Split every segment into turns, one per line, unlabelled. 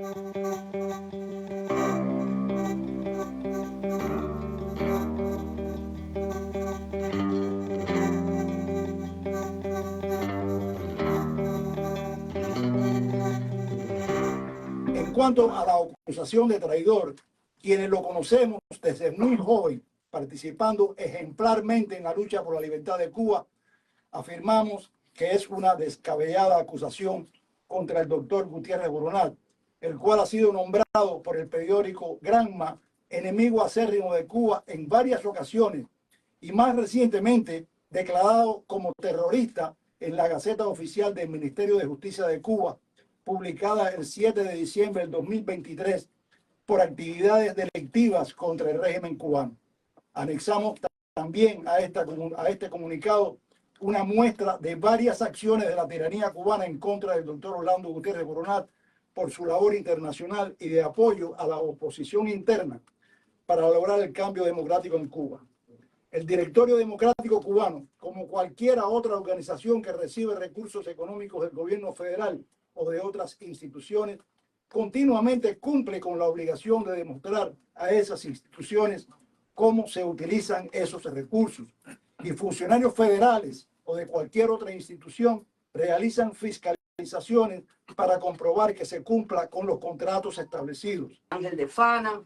En cuanto a la acusación de traidor, quienes lo conocemos desde muy joven, participando ejemplarmente en la lucha por la libertad de Cuba, afirmamos que es una descabellada acusación contra el doctor Gutiérrez Boronat, el cual ha sido nombrado por el periódico Granma enemigo acérrimo de Cuba en varias ocasiones y más recientemente declarado como terrorista en la Gaceta Oficial del Ministerio de Justicia de Cuba, publicada el 7 de diciembre del 2023, por actividades delictivas contra el régimen cubano. Anexamos también a este comunicado una muestra de varias acciones de la tiranía cubana en contra del doctor Orlando Gutiérrez Boronat por su labor internacional y de apoyo a la oposición interna para lograr el cambio democrático en Cuba. El Directorio Democrático Cubano, como cualquier otra organización que recibe recursos económicos del gobierno federal o de otras instituciones, continuamente cumple con la obligación de demostrar a esas instituciones cómo se utilizan esos recursos. Y funcionarios federales o de cualquier otra institución realizan fiscalizaciones para comprobar que se cumpla con los contratos establecidos.
Ángel de Fana,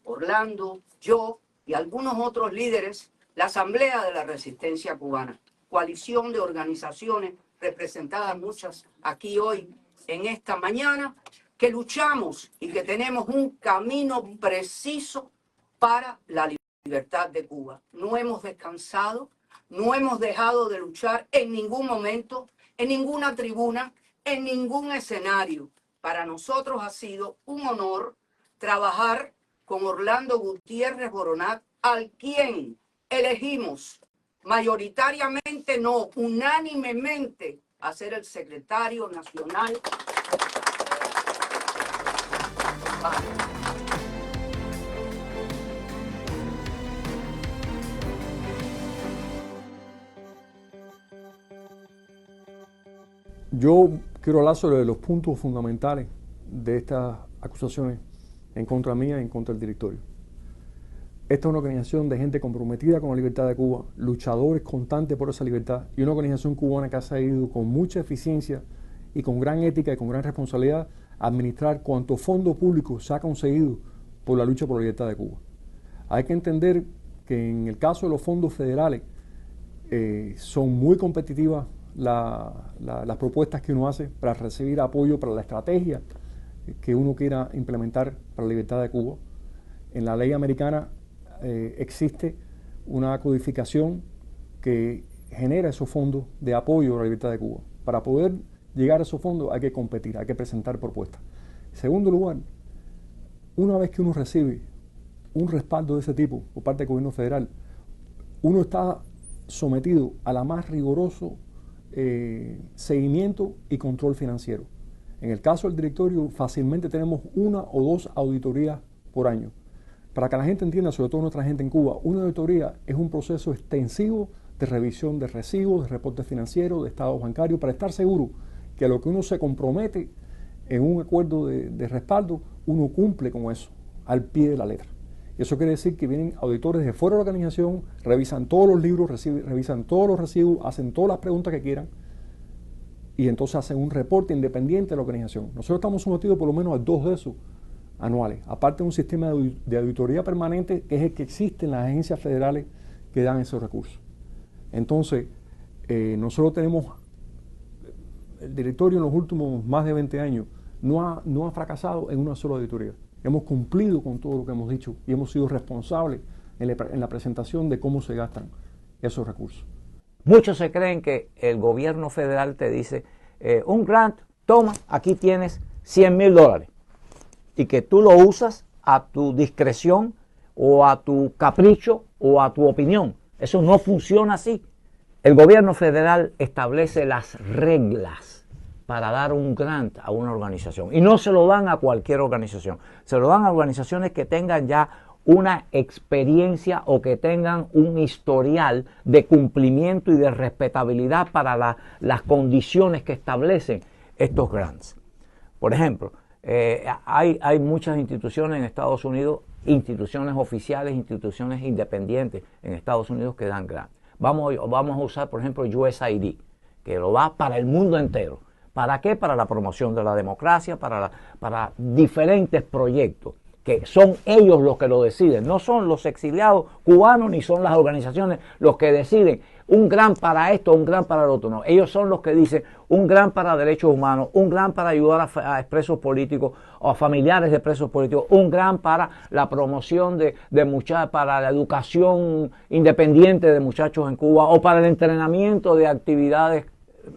Orlando, yo y algunos otros líderes, la Asamblea de la Resistencia Cubana, coalición de organizaciones representadas muchas aquí hoy en esta mañana, que luchamos y que tenemos un camino preciso para la libertad de Cuba. No hemos descansado, no hemos dejado de luchar en ningún momento, en ninguna tribuna, en ningún escenario. Para nosotros ha sido un honor trabajar con Orlando Gutiérrez Boronat, al quien elegimos mayoritariamente, no, unánimemente, a ser el secretario nacional.
Yo quiero hablar sobre los puntos fundamentales de estas acusaciones en contra mía y en contra del directorio. Esta es una organización de gente comprometida con la libertad de Cuba, luchadores constantes por esa libertad, y una organización cubana que ha sabido con mucha eficiencia y con gran ética y con gran responsabilidad administrar cuanto fondo público se ha conseguido por la lucha por la libertad de Cuba. Hay que entender que en el caso de los fondos federales son muy competitivas las propuestas que uno hace para recibir apoyo para la estrategia que uno quiera implementar para la libertad de Cuba. En la ley americana existe una codificación que genera esos fondos de apoyo a la libertad de Cuba. Para poder llegar a esos fondos hay que competir, hay que presentar propuestas. En segundo lugar, una vez que uno recibe un respaldo de ese tipo por parte del gobierno federal, uno está sometido a la más riguroso seguimiento y control financiero. En el caso del directorio, fácilmente tenemos 1 o 2 auditorías por año. Para que la gente entienda, sobre todo nuestra gente en Cuba, una auditoría es un proceso extensivo de revisión de recibos, de reportes financieros, de estados bancarios, para estar seguro que a lo que uno se compromete en un acuerdo de respaldo, uno cumple con eso, al pie de la letra. Y eso quiere decir que vienen auditores de fuera de la organización, revisan todos los libros, revisan todos los recibos, hacen todas las preguntas que quieran y entonces hacen un reporte independiente de la organización. Nosotros estamos sometidos por lo menos a 2 de esos anuales, aparte de un sistema de auditoría permanente que es el que existe en las agencias federales que dan esos recursos. Entonces, nosotros tenemos, el directorio en los últimos más de 20 años no ha fracasado en una sola auditoría. Hemos cumplido con todo lo que hemos dicho y hemos sido responsables en la presentación de cómo se gastan esos recursos.
Muchos se creen que el gobierno federal te dice, un grant, toma, aquí tienes $100,000 y que tú lo usas a tu discreción o a tu capricho o a tu opinión. Eso no funciona así. El gobierno federal establece las reglas para dar un grant a una organización y no se lo dan a cualquier organización, se lo dan a organizaciones que tengan ya una experiencia o que tengan un historial de cumplimiento y de respetabilidad para las condiciones que establecen estos grants. Por ejemplo, Hay muchas instituciones en Estados Unidos, instituciones oficiales, instituciones independientes en Estados Unidos que dan grant. Vamos a usar, por ejemplo, USAID, que lo da para el mundo entero. ¿Para qué? Para la promoción de la democracia, para diferentes proyectos, que son ellos los que lo deciden. No son los exiliados cubanos ni son las organizaciones los que deciden un grant para esto, un grant para el otro. No, ellos son los que dicen un grant para derechos humanos, un grant para ayudar a presos políticos o a familiares de presos políticos, un grant para la promoción para la educación independiente de muchachos en Cuba o para el entrenamiento de actividades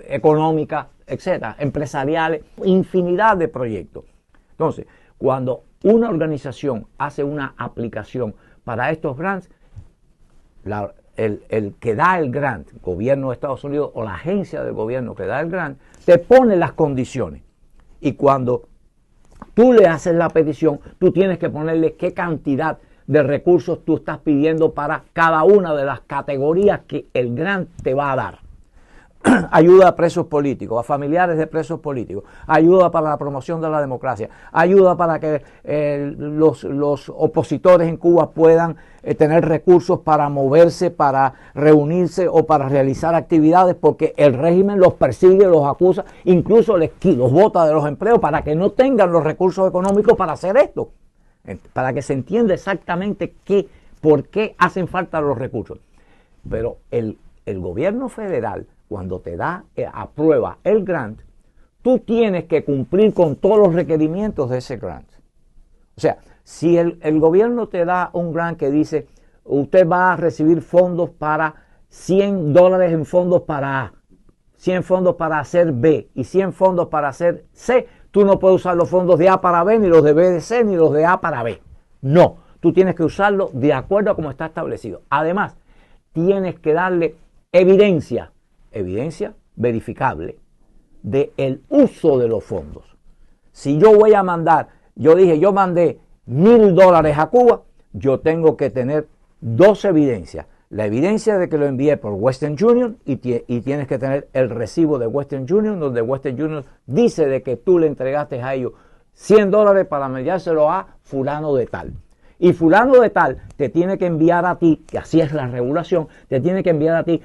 económicas, etcétera, empresariales, infinidad de proyectos. Entonces, cuando una organización hace una aplicación para estos grants, el que da el grant, el gobierno de Estados Unidos o la agencia del gobierno que da el grant, te pone las condiciones. Y cuando tú le haces la petición, tú tienes que ponerle qué cantidad de recursos tú estás pidiendo para cada una de las categorías que el grant te va a dar. Ayuda a presos políticos, a familiares de presos políticos, ayuda para la promoción de la democracia, ayuda para que los opositores en Cuba puedan tener recursos para moverse, para reunirse o para realizar actividades, porque el régimen los persigue, los acusa, incluso los bota de los empleos para que no tengan los recursos económicos para hacer esto, para que se entienda exactamente por qué hacen falta los recursos. Pero el gobierno federal, cuando te aprueba el grant, tú tienes que cumplir con todos los requerimientos de ese grant. O sea, si el gobierno te da un grant que dice, usted va a recibir fondos para $100 en fondos para A, 100 fondos para hacer B y 100 fondos para hacer C, tú no puedes usar los fondos de A para B, ni los de B de C, ni los de A para B. No, tú tienes que usarlo de acuerdo a como está establecido. Además, tienes que darle evidencia verificable del uso de los fondos. Si yo voy a mandar, yo mandé $1,000 a Cuba, yo tengo que tener dos evidencias. La evidencia de que lo envié por Western Union y tienes que tener el recibo de Western Union, donde Western Union dice de que tú le entregaste a ellos $100 para enviárselo a fulano de tal. Y fulano de tal te tiene que enviar a ti, que así es la regulación, te tiene que enviar a ti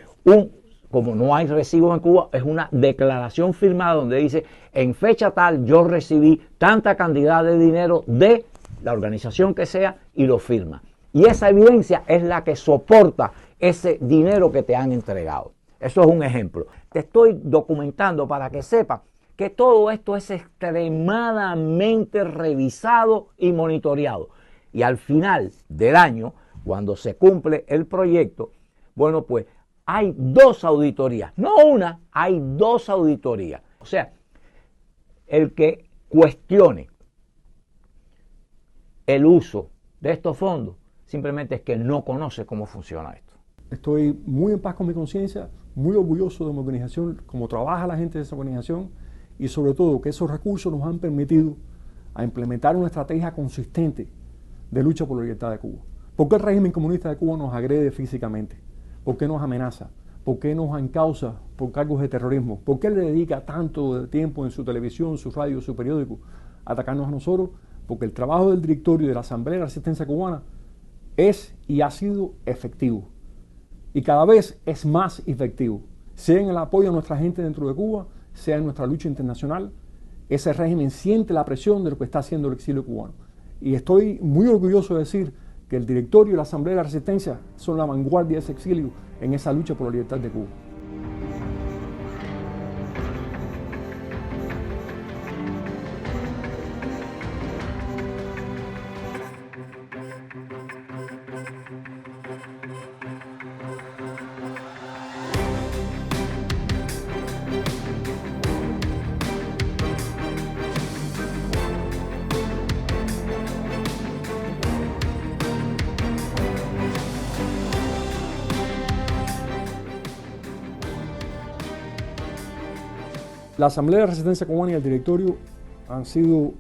como no hay recibos en Cuba, es una declaración firmada donde dice, en fecha tal yo recibí tanta cantidad de dinero de la organización que sea y lo firma. Y esa evidencia es la que soporta ese dinero que te han entregado. Eso es un ejemplo. Te estoy documentando para que sepas que todo esto es extremadamente revisado y monitoreado. Y al final del año, cuando se cumple el proyecto, bueno, pues hay dos auditorías, no una, hay dos auditorías. O sea, el que cuestione el uso de estos fondos simplemente es que no conoce cómo funciona esto.
Estoy muy en paz con mi conciencia, muy orgulloso de mi organización, cómo trabaja la gente de esa organización y sobre todo que esos recursos nos han permitido a implementar una estrategia consistente de lucha por la libertad de Cuba. ¿Por qué el régimen comunista de Cuba nos agrede físicamente? ¿Por qué nos amenaza? ¿Por qué nos encausa por cargos de terrorismo? ¿Por qué le dedica tanto tiempo en su televisión, su radio, su periódico a atacarnos a nosotros? Porque el trabajo del directorio de la Asamblea de la Resistencia Cubana es y ha sido efectivo. Y cada vez es más efectivo. Sea en el apoyo a nuestra gente dentro de Cuba, sea en nuestra lucha internacional, ese régimen siente la presión de lo que está haciendo el exilio cubano. Y estoy muy orgulloso de decir que el directorio y la Asamblea de la Resistencia son la vanguardia de ese exilio en esa lucha por la libertad de Cuba. La Asamblea de Resistencia Cubana y el directorio han sido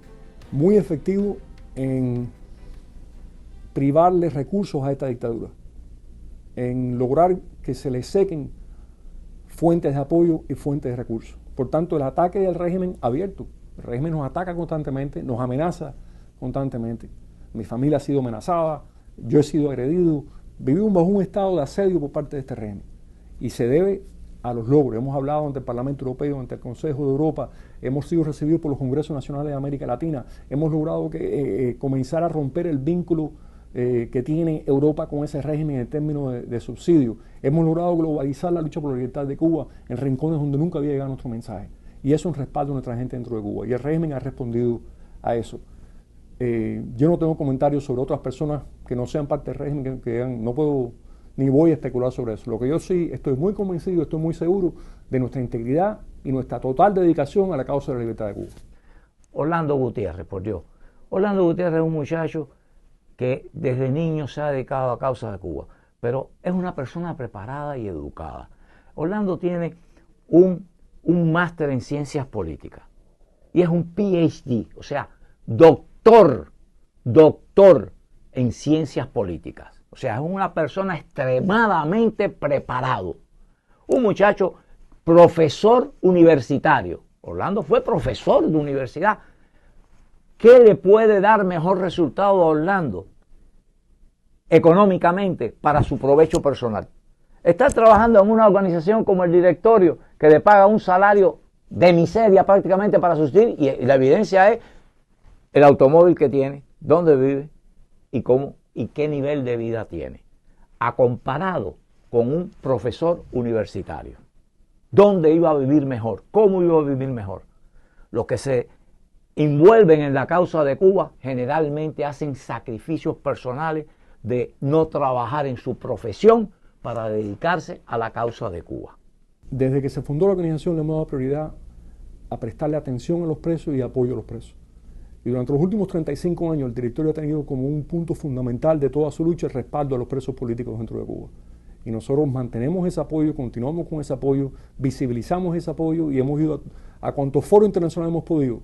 muy efectivos en privarle recursos a esta dictadura, en lograr que se le sequen fuentes de apoyo y fuentes de recursos. Por tanto, el ataque del régimen abierto El régimen nos ataca constantemente, nos amenaza constantemente. Mi familia ha sido amenazada, yo he sido agredido, vivimos bajo un estado de asedio por parte de este régimen. Y se debe a los logros. Hemos hablado ante el Parlamento Europeo, ante el Consejo de Europa, hemos sido recibidos por los Congresos Nacionales de América Latina, hemos logrado comenzar a romper el vínculo que tiene Europa con ese régimen en términos de subsidio. Hemos logrado globalizar la lucha por la libertad de Cuba en rincones donde nunca había llegado nuestro mensaje. Y eso es un respaldo a nuestra gente dentro de Cuba. Y el régimen ha respondido a eso. Yo no tengo comentarios sobre otras personas que no sean parte del régimen, no puedo ni voy a especular sobre eso. Lo que yo sí estoy muy convencido, estoy muy seguro de nuestra integridad y nuestra total dedicación a la causa de la libertad de Cuba.
Orlando Gutiérrez, por Dios. Orlando Gutiérrez es un muchacho que desde niño se ha dedicado a causa de Cuba, pero es una persona preparada y educada. Orlando tiene un máster en ciencias políticas y es un PhD, o sea, doctor en ciencias políticas. O sea, es una persona extremadamente preparado. Un muchacho profesor universitario. Orlando fue profesor de universidad. ¿Qué le puede dar mejor resultado a Orlando económicamente para su provecho personal? Está trabajando en una organización como el directorio que le paga un salario de miseria prácticamente para subsistir y la evidencia es el automóvil que tiene, dónde vive y cómo y qué nivel de vida tiene, a comparado con un profesor universitario. ¿Dónde iba a vivir mejor? ¿Cómo iba a vivir mejor? Los que se envuelven en la causa de Cuba generalmente hacen sacrificios personales de no trabajar en su profesión para dedicarse a la causa de Cuba.
Desde que se fundó la organización le hemos dado prioridad a prestarle atención a los presos y apoyo a los presos. Y durante los últimos 35 años el directorio ha tenido como un punto fundamental de toda su lucha el respaldo a los presos políticos dentro de Cuba. Y nosotros mantenemos ese apoyo, continuamos con ese apoyo, visibilizamos ese apoyo y hemos ido a cuantos foros internacionales hemos podido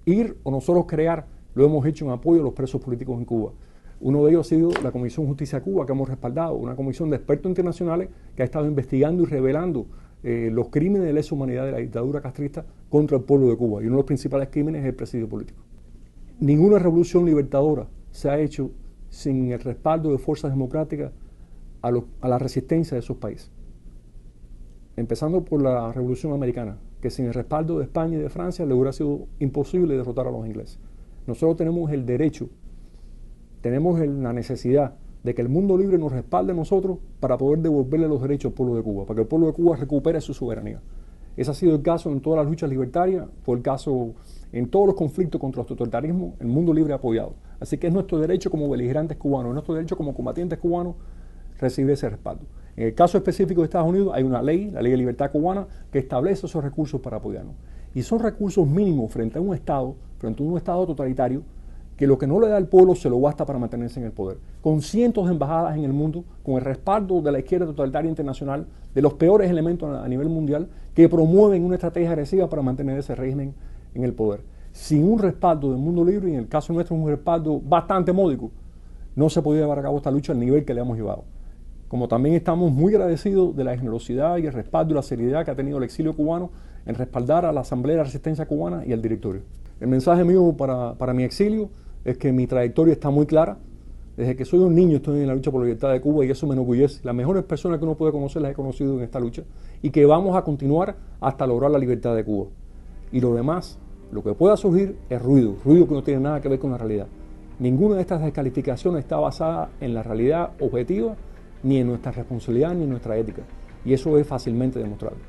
ir o nosotros crear, lo hemos hecho en apoyo a los presos políticos en Cuba. Uno de ellos ha sido la Comisión Justicia Cuba, que hemos respaldado, una comisión de expertos internacionales que ha estado investigando y revelando los crímenes de lesa humanidad de la dictadura castrista contra el pueblo de Cuba. Y uno de los principales crímenes es el presidio político. Ninguna revolución libertadora se ha hecho sin el respaldo de fuerzas democráticas a la resistencia de esos países. Empezando por la Revolución Americana, que sin el respaldo de España y de Francia le hubiera sido imposible derrotar a los ingleses. Nosotros tenemos el derecho, tenemos la necesidad de que el mundo libre nos respalde a nosotros para poder devolverle los derechos al pueblo de Cuba, para que el pueblo de Cuba recupere su soberanía. Ese ha sido el caso en todas las luchas libertarias, fue el caso en todos los conflictos contra los totalitarismos, el mundo libre ha apoyado. Así que es nuestro derecho como beligerantes cubanos, es nuestro derecho como combatientes cubanos recibir ese respaldo. En el caso específico de Estados Unidos hay una ley, la Ley de Libertad Cubana, que establece esos recursos para apoyarnos. Y son recursos mínimos frente a un Estado totalitario, que lo que no le da al pueblo se lo gasta para mantenerse en el poder. Con cientos de embajadas en el mundo, con el respaldo de la izquierda totalitaria internacional, de los peores elementos a nivel mundial, que promueven una estrategia agresiva para mantener ese régimen en el poder. Sin un respaldo del mundo libre, y en el caso nuestro un respaldo bastante módico, no se podía llevar a cabo esta lucha al nivel que le hemos llevado. Como también estamos muy agradecidos de la generosidad y el respaldo y la seriedad que ha tenido el exilio cubano en respaldar a la Asamblea de la Resistencia Cubana y al directorio. El mensaje mío para mi exilio es que mi trayectoria está muy clara. Desde que soy un niño estoy en la lucha por la libertad de Cuba y eso me enorgullece. Las mejores personas que uno puede conocer las he conocido en esta lucha y que vamos a continuar hasta lograr la libertad de Cuba. Y lo demás, lo que pueda surgir es ruido que no tiene nada que ver con la realidad. Ninguna de estas descalificaciones está basada en la realidad objetiva, ni en nuestra responsabilidad, ni en nuestra ética. Y eso es fácilmente demostrable.